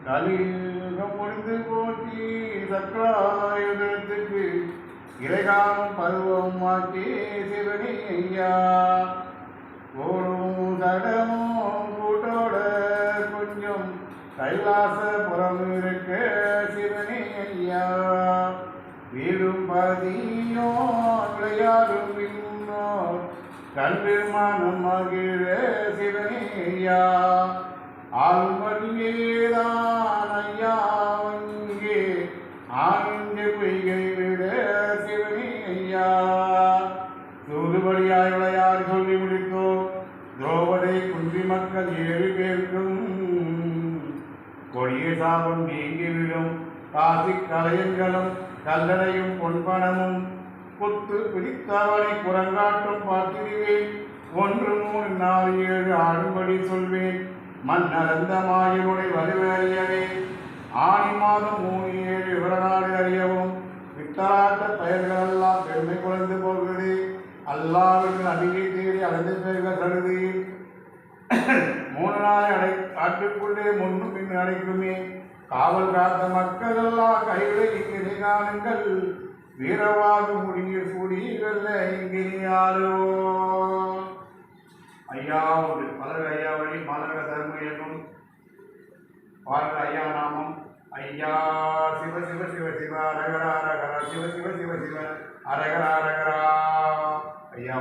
கலியுகம் முடிந்து போற்றி சக்கராயுதத்துக்கு இறைகாலம் பருவம் மாற்றி சிவனி ஐயா ஓடும் தடமும் கூட்டோட கொஞ்சம் கைலாசபுரம் இருக்க சிவனி ஐயா வீடும் பதியோ விளையாடும் இன்னோர் கண்டு மனம் மகிழ சிவனி ஐயா ஆழ்மடியேதான் ஐயா இங்கே ஆனந்த பொய்கை விட சிவனி ஐயா சூதுபடியாய் விளையாடி சொல்லி முடித்தோம் திரௌபதி குந்தி மக்கள் 7 பேருக்கும் கொடிய சாபம் நீங்கிவிடும் காசி கலையங்களும் கல்லறையும் பொன்பணமும் குத்து பிடித்தவனை குரங்காட்டும் பார்த்திடுவேன் 1 3 4 7 ஆடும்படி சொல்வேன் மன்னரந்த மாயனுடைய வலுவறியவே ஆணி மாதம் 3 7 விவரநாடு அறியவும் பித்தராட்ட பெயர்களெல்லாம் பெருமை குறைந்து போகிறது அல்லாவின் அடியை தேடி அடைந்த பெயர்கள் கருதி 3 நாளை காட்டுக்குள்ளே முன்னும் பின் அடைக்குமே காவல் காத்த மக்கள் எல்லாம் கைகளை இங்கே காணுங்கள் வீரவாக முடிய கூடியல்ல இங்கே யாரோ ஐயா ஒரு மலர் ஐயா வழி மலர தர்ம என்னும் வாழ்க ஐயா நாமம் ஐயா சிவ சிவ சிவ சிவ அரகரா அரகரா சிவ சிவ சிவ சிவ அரகரா அரகரா ஐயா